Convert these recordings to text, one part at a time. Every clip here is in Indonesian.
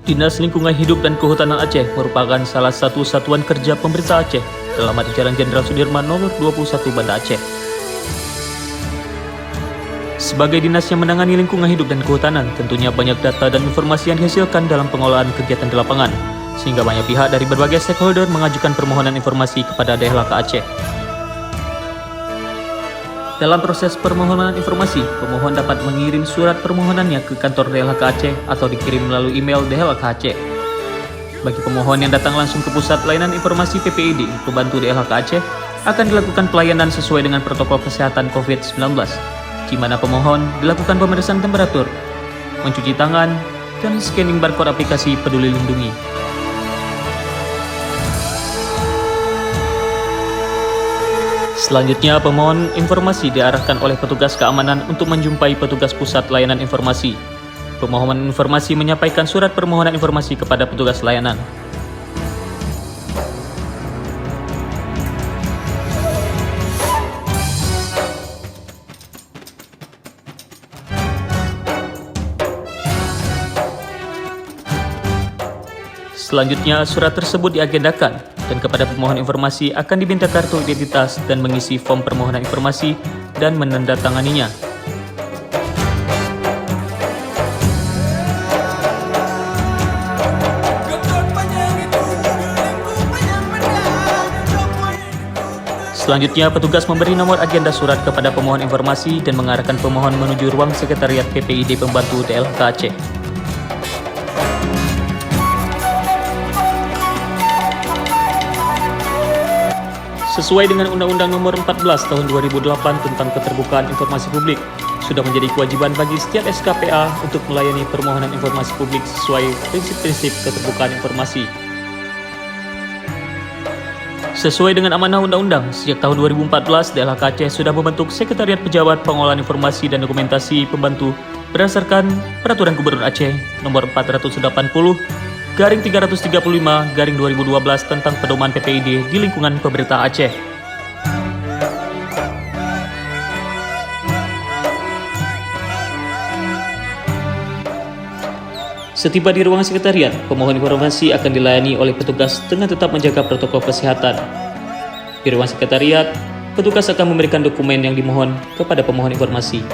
Dinas Lingkungan Hidup dan Kehutanan Aceh merupakan salah satu satuan kerja pemerintah Aceh dalam Jalan Jenderal Sudirman nomor 21 Banda Aceh. Sebagai dinas yang menangani lingkungan hidup dan kehutanan, tentunya banyak data dan informasi yang dihasilkan dalam pengolahan kegiatan di lapangan, sehingga banyak pihak dari berbagai stakeholder mengajukan permohonan informasi kepada DLHK Aceh. Dalam proses permohonan informasi, pemohon dapat mengirim surat permohonannya ke kantor DLHK Aceh atau dikirim melalui email DLHK Aceh. Bagi pemohon yang datang langsung ke Pusat Layanan Informasi PPID Pembantu DLHK Aceh, akan dilakukan pelayanan sesuai dengan protokol kesehatan COVID-19, di mana pemohon dilakukan pemeriksaan temperatur, mencuci tangan, dan scanning barcode aplikasi Peduli Lindungi. Selanjutnya, pemohon informasi diarahkan oleh petugas keamanan untuk menjumpai petugas Pusat Layanan Informasi. Pemohon informasi menyampaikan surat permohonan informasi kepada petugas layanan. Selanjutnya, surat tersebut diagendakan dan kepada pemohon informasi akan diminta kartu identitas dan mengisi form permohonan informasi dan menandatanganinya. Selanjutnya, petugas memberi nomor agenda surat kepada pemohon informasi dan mengarahkan pemohon menuju ruang sekretariat PPID Pembantu DLHK Aceh. Sesuai dengan Undang-Undang Nomor 14 Tahun 2008 tentang Keterbukaan Informasi Publik, sudah menjadi kewajiban bagi setiap SKPA untuk melayani permohonan informasi publik sesuai prinsip-prinsip keterbukaan informasi. Sesuai dengan amanah undang-undang, sejak tahun 2014, DLHK Aceh sudah membentuk Sekretariat Pejabat Pengolahan Informasi dan Dokumentasi Pembantu berdasarkan Peraturan Gubernur Aceh Nomor 480/335/2012 tentang pedoman PPID di lingkungan pemerintah Aceh. Setiba di ruang sekretariat, pemohon informasi akan dilayani oleh petugas dengan tetap menjaga protokol kesehatan. Di ruang sekretariat, petugas akan memberikan dokumen yang dimohon kepada pemohon informasi.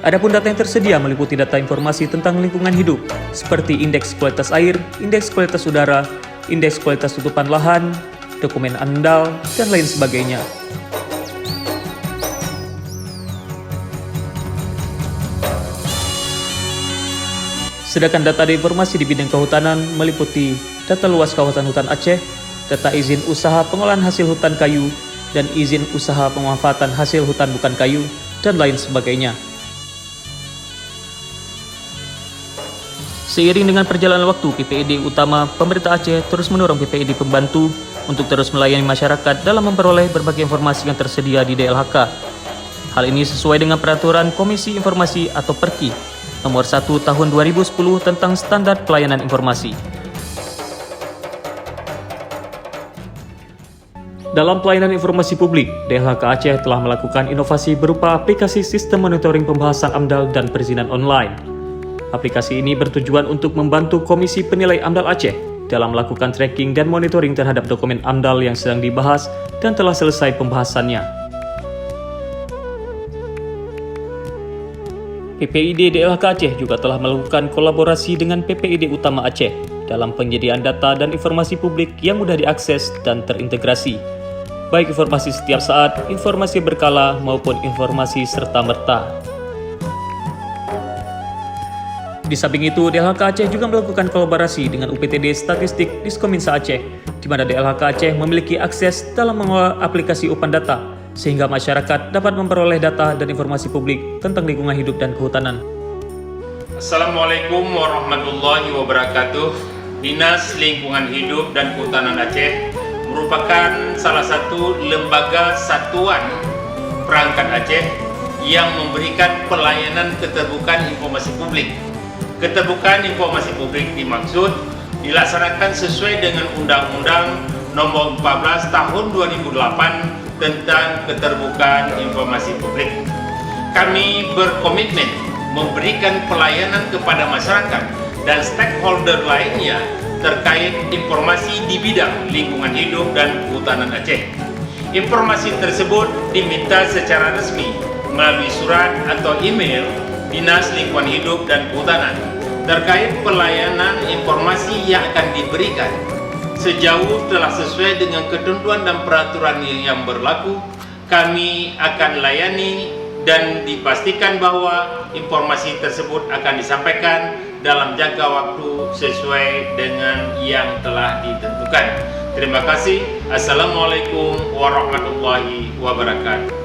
Adapun data yang tersedia meliputi data informasi tentang lingkungan hidup, seperti indeks kualitas air, indeks kualitas udara, indeks kualitas tutupan lahan, dokumen AMDAL, dan lain sebagainya. Sedangkan data dan informasi di bidang kehutanan meliputi data luas kawasan hutan Aceh, data izin usaha pengolahan hasil hutan kayu, dan izin usaha pemanfaatan hasil hutan bukan kayu, dan lain sebagainya. Seiring dengan perjalanan waktu, PPID utama pemerintah Aceh terus mendorong PPID Pembantu untuk terus melayani masyarakat dalam memperoleh berbagai informasi yang tersedia di DLHK. Hal ini sesuai dengan Peraturan Komisi Informasi atau PERKI Nomor 1 Tahun 2010 tentang Standar Pelayanan Informasi. Dalam pelayanan informasi publik, DLHK Aceh telah melakukan inovasi berupa aplikasi sistem monitoring pembahasan AMDAL dan perizinan online. Aplikasi ini bertujuan untuk membantu Komisi Penilai AMDAL Aceh dalam melakukan tracking dan monitoring terhadap dokumen AMDAL yang sedang dibahas dan telah selesai pembahasannya. PPID DLHK Aceh juga telah melakukan kolaborasi dengan PPID Utama Aceh dalam penyediaan data dan informasi publik yang mudah diakses dan terintegrasi, baik informasi setiap saat, informasi berkala, maupun informasi serta-merta. Di samping itu, DLHK Aceh juga melakukan kolaborasi dengan UPTD Statistik Diskominsa Aceh, di mana DLHK Aceh memiliki akses dalam mengolah aplikasi Upan Data, sehingga masyarakat dapat memperoleh data dan informasi publik tentang lingkungan hidup dan kehutanan. Assalamualaikum warahmatullahi wabarakatuh. Dinas Lingkungan Hidup dan Kehutanan Aceh merupakan salah satu lembaga satuan perangkat Aceh yang memberikan pelayanan keterbukaan informasi publik Keterbukaan informasi publik dimaksud dilaksanakan sesuai dengan Undang-Undang Nomor 14 Tahun 2008 tentang Keterbukaan Informasi Publik. Kami berkomitmen memberikan pelayanan kepada masyarakat dan stakeholder lainnya terkait informasi di bidang lingkungan hidup dan kehutanan Aceh. Informasi tersebut diminta secara resmi melalui surat atau email Dinas Lingkungan Hidup dan Kehutanan terkait pelayanan informasi yang akan diberikan. Sejauh telah sesuai dengan ketentuan dan peraturan yang berlaku, kami akan layani dan dipastikan bahwa informasi tersebut akan disampaikan dalam jangka waktu sesuai dengan yang telah ditentukan. Terima kasih. Assalamualaikum warahmatullahi wabarakatuh.